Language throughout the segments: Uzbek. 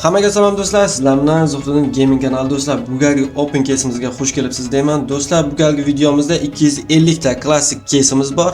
Hammaga salom do'stlar, sizlar bilan Zuhriddin Gaming kanali do'stlar. Bugungi open case'imizga xush kelibsiz deyman. Do'stlar, bugungi videomizda 250 ta klassik case'imiz bor.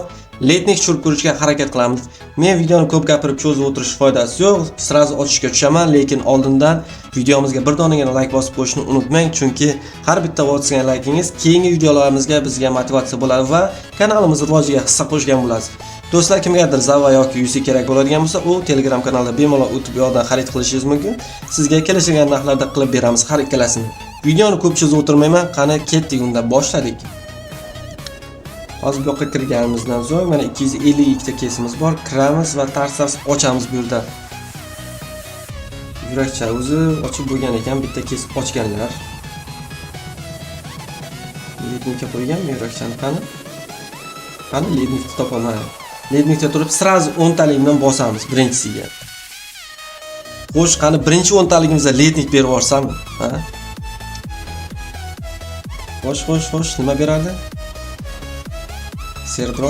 Letnik tushirib ko'rishga harakat qilamiz. Men videoni ko'p gapirib cho'zib o'tirish foydasi yo'q. Sirazi ochishga tushaman, lekin oldindan videomizga bir donagina like bosib qo'yishni unutmang, chunki har bitta bosgan like'ingiz keyingi videolarimizga bizga motivatsiya bo'ladi va kanalimiz rivojiga hissa qo'shgan bo'lasiz. Do'stlar, kimgadir Zava yoki UC kerak bo'ladigan bo'lsa, u Telegram kanalida bemalol o'tib yo'ldan xarid qilishingiz mumkin. Sizga kelishgan narxlarda qilib beramiz har ikkalasini. Videoni ko'p cho'zib o'tirmayman, qani ketdik unda boshladik. Hozir bu yoqqa kirganimizdan so'ng mana 252 ta kesimiz bor. Kiramiz va tars ochamiz bu yerda. Yurakcha o'zi ochib bo'lgan ekan, bitta kesib ochganlar. Lednikka qo'yganmi yurakchani qani? Qani lednikni topaman. Lednikda turib sirazi 10 talik bilan bosamiz birinchisiga. Xo'sh, qani birinchi 10 taligimizga lednik berib yuborsam, ha? Xo'sh, nima beradi? Serbro,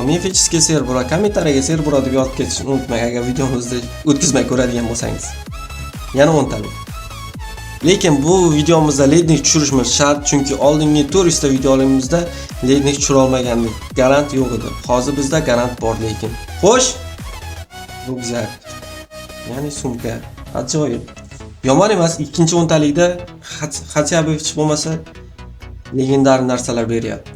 mifический serbro, kommentariyaga serbro deb yozib ketishni unutmang agar videomizni o'tkazmay ko'radigan bo'lsangiz. Yana 10 talik. Lekin bu videomizda lednik tushirishimiz shart, chunki oldingi 400 ta videolarimizda lednik tushira olmagandik. Garant yo'q edi. Hozir bizda garant bor lekin. Xo'sh. Rukzak. Ya'ni sumka. Ajoyib. Yomon emas, ikkinchi 10 talikda hatcha hech bo'lmasa legendar narsalar beryapti.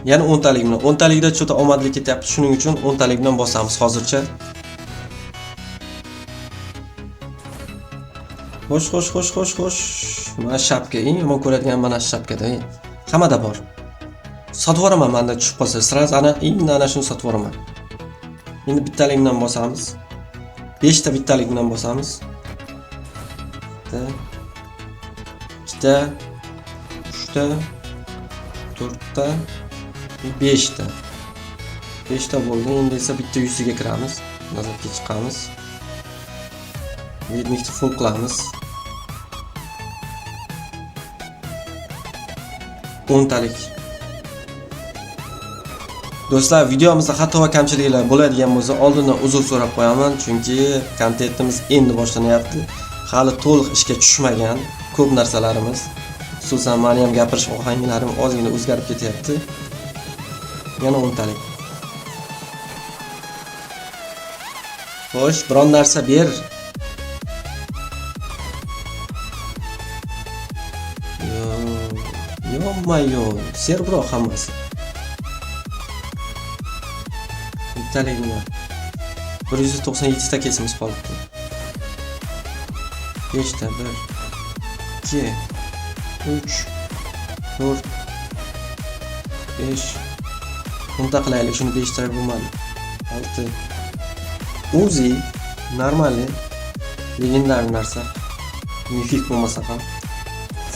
Yana 10 talik bilan. 10 talikda cho'ta omadli ketyapti. Shuning uchun 10 talik bilan bosamiz hozircha. Xo'sh. Mana shapka, eng yomon ko'radigan mana shapkada. Hammada bor. Sotib yuboraman menda tushib qolsa, sirasi ana shuni sotib yuboraman. Endi bittalik bilan bosamiz. 5 ta bittalik bilan bosamiz. 2 ta, 3 ta, 4 ta, 5 ta. 5 ta bo'ldi. Endi esa bitta 100 ga kiramiz. Nazarga chiqamiz. Lednikni full qilamiz. 10 talik. Do'stlar, videomizda xato va kamchiliklar bo'ladigan bo'lsa, oldindan uzr so'rab qo'yaman, chunki kontentimiz endi boshlanyapti. Hali to'liq ishga tushmagan ko'p narsalarimiz. Xususan, meni ham gapirish ohanglarim ozgina o'zgarib ketyapti. Yana 10 talik. Xo'sh, biron narsa ber. Yo, serbro hammasi. Bittaligini 197 ta kesimiz qolibdi. 5 ta 1 2 3 4 5 Bunta qilaylik, shuni 5 ta bo'lmadi. 6 Uzi normali legendar narsa. Mifik bo'lmasa ham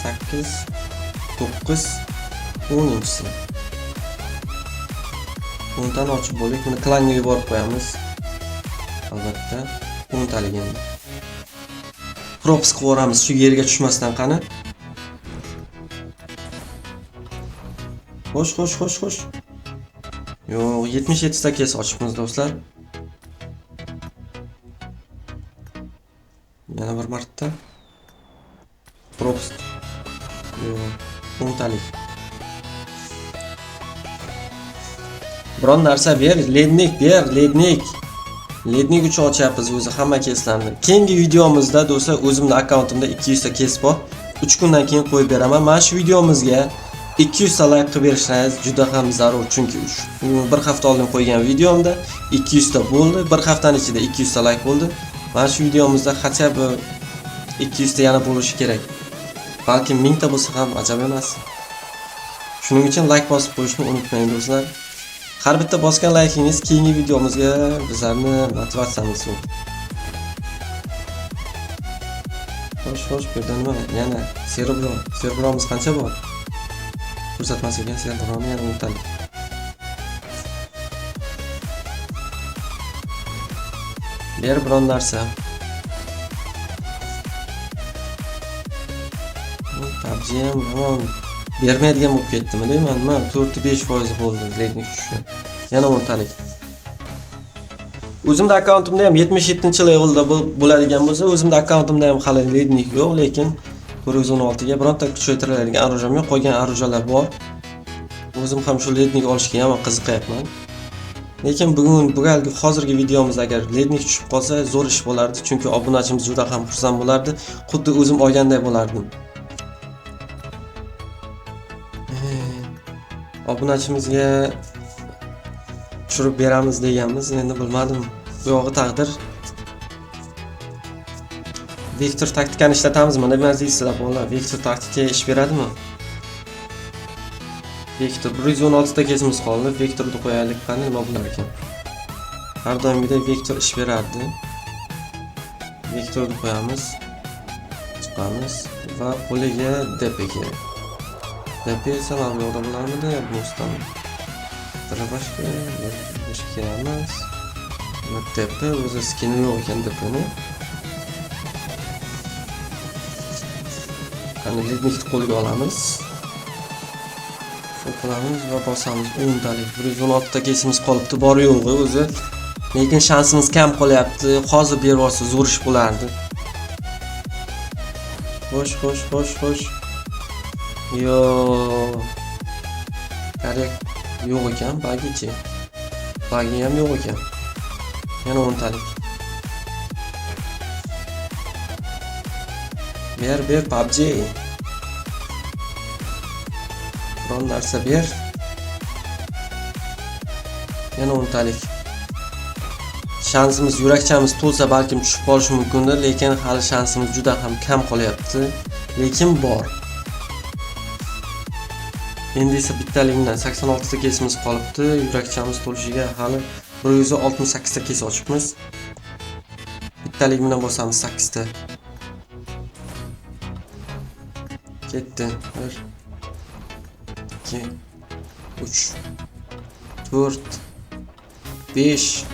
8 9 10-si. Bundan ochib bo'ldik. Buni klanga yuborib qo'yamiz. Albatta 10 talik endi. Props qilib o'ramiz shu yerga tushmasdan qani. Xo'sh. Yo'q, 77 ta kes ochibmiz do'stlar. Yana bir marta. Props. Yo'q, 10 talik. Biron narsa ber, lednik ber, lednik. Lednik uchun ochyapmiz o'zi hamma keslarni. Keyingi videomizda do'stlar, o'zimning akkauntimda 200 ta kes bor. 3 kundan keyin qo'yib beraman. Mana shu videomizga 200 ta like qilib berishingiz juda ham zarur, chunki bir hafta oldin qo'ygan videomda 200 ta bo'ldi. Bir haftaning ichida 200 ta like bo'ldi. Mana shu videomizda hatcha 200 ta yana bo'lishi kerak. Balki 1000 ta bo'lsa ham ajab emas. Shuning uchun like bosib qo'yishni unutmang do'stlar. Har bitta bosgan like'ingiz keyingi videomizga bizlarni motivatsiyamiz yo'q. Xo'sh, bu yerda nima? Yana serbromiz qancha bor? Ko'rsatmas ekan serbroni yana 10 talik. Ber biron narsa. PUBG'm hamon bermaydigan bo'lib ketdimi deyman. Mana 4-5% bo'ldi lednik tushishi. Yana 10 talik. O'zimda akkauntimda ham 77-levelda bo'ladigan bo'lsa, o'zimda akkauntimda ham hali lednik yo'q, lekin 416 ga bironta kuchaytiriladigan orужам yo'q, qolgan orужалар bor. O'zim ham shu lednik olishga ham qiziqayapman. Lekin bugun bugalgi hozirgi videomizda agar lednik tushib qolsa zo'r ish bo'lardi, chunki obunachimiz juda ham xursand bo'lardi, xuddi o'zim olganday bo'lardim. Obunachimizga tushirib beramiz deganmiz, endi bilmadim. Bu yog'i taqdir. Vektor taktikani ishlatamizmi? Nima deysizlar bolalar? Vektor taktika ish beradimi? Vektor 116 ta kesimiz qoldi. Vektorni qo'yaylik, qani nima bo'lar ekan? Har doimgidek vektor ish berardi. Vektorni qo'yamiz. Chiqamiz va qo'liga dp kerak. Dp esa mana bu yoqda bo'larmidi? Bo'stami. Trabashka, boshqa kerakmas. dp o'zi skini yo'q ekan dpni. Qani lednikni qo'lga olamiz. Qilamiz va bosamiz 10 talik. 116 ta kesimiz qolibdi, bor yo'g'i o'zi. Lekin shansimiz kam qolyapti. Hozir berib olsa zo'r ish bo'lardi. Xo'sh. Yo. Qarang, yo'q ekan, bagichi. Bagi ham yo'q ekan. Yana 10 talik. Ber PUBG. Biron narsa ber. Yana 10 talik. Shansimiz, yurakchamiz to'lsa balkim tushib qolishi mumkindir, lekin hali shansimiz juda ham kam qolyapti. Lekin bor. Endi esa bittaligimdan 86 ta kesimiz qolibdi. Yurakchamiz to'lishiga hali 168 ta kes ochibmiz. Bittaligim bilan bosamiz 8 ta. Ketdi. 1 2 3 4 5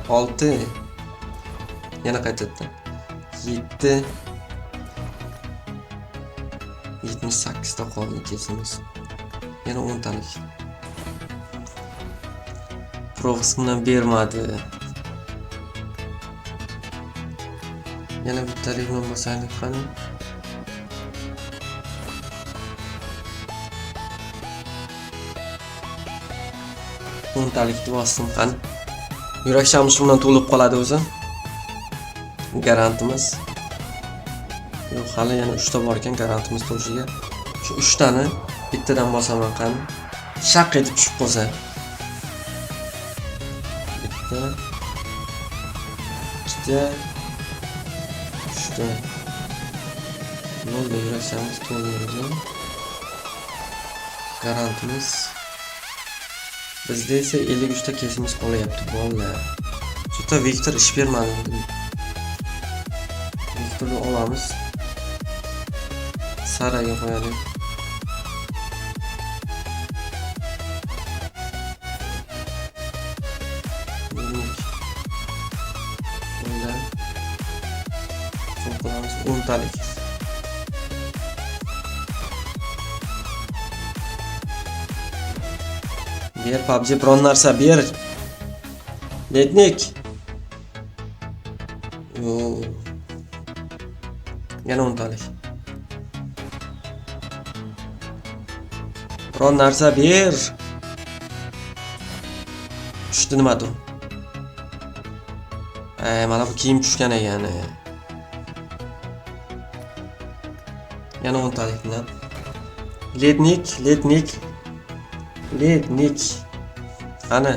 6 yana qaytadi. 7 78 ta qoldi kesimiz. Yana 10 talik. Proximdan bermadi. Yana bittalik bilan bosaylik qani. O'ntalikni bosdim qani. Yurakchamiz shundan to'lib qoladi o'zi. Garantimiz. Yo'q, hali yana 3 ta bor ekan garantimiz to'lishiga. Shu 3 tani bittadan bosaman qani. Shaq etib tushib qolsa. Bitta. Ikkita. 3 ta. Nolda yurakchamiz to'ldi. Garantimiz. Bizda esa 53 ta kesimiz qolyapti bolalar. Juda vektor ish bermadi. Vektorni olamiz. Saraga qo'yaylik. Bolalar. Qo'yamiz 10 talik. Ber PUBG biron narsa ber. Lednik. Yo. Yana 10 talik. Biron narsa ber. Tushdi nimadir? Mana bu kiyim tushgan ekan. Yana 10 talik bilan. Lednik. Ana.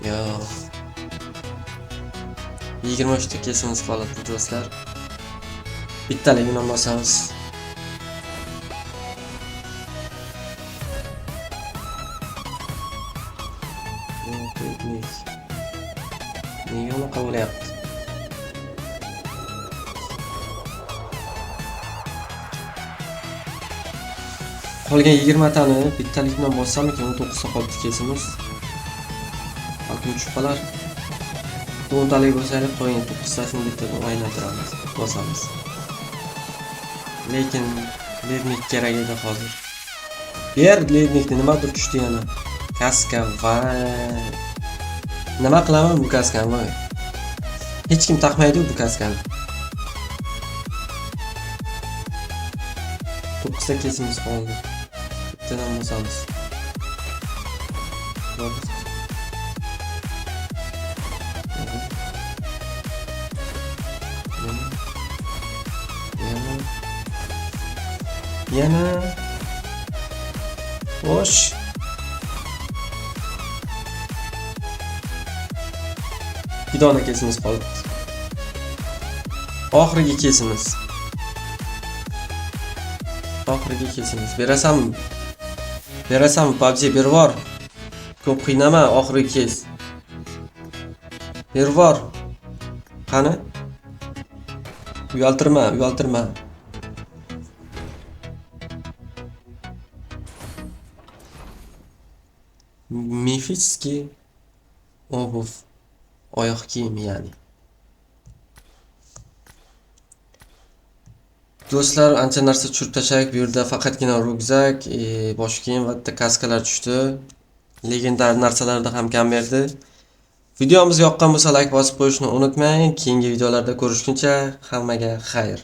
Yo. 23 ta kesimiz qoladi do'stlar. Bittaligini bosamiz. Nega unaqa bo'lyapti? Qolgan 20 tani bittalik bilan bossam ekan, 19 ta qoldi kesimiz. Balkim tushib qolar. 10 talik bo'lsa-yu qo'ying, 9 tasini bittadan aylantiramiz, bosamiz. Lekin lednik kerak edi hozir. Ber lednikni, nimadir tushdi yana. Kaska voy. Nima qilaman bu kaskani voy? Hech kim taqmaydi bu kaskani. 9 ta kesimiz qoldi. Bittadan bosamiz. Yana. Xo'sh. Bir dona kesimiz qoldi. Oxirgi kesimiz. Oxirgi kesimiz. Berasanmi? Berasanmi PUBG bervor. Ko'p qiynama, oxirgi kes. Bervor. Qani? Uyaltirma, uyaltirma. Mifitskiy obuv. Oyoq kiyimi ya'ni. Do'stlar, ancha narsa tushirib tashladik. Bu yerda faqatgina ryukzak, bosh kiyim va bitta kaskalar tushdi. Legendar narsalarda ham kam berdi. Videomiz yoqqan bo'lsa like bosib qo'yishni unutmang. Keyingi videolarda ko'rishguncha hammaga xayr.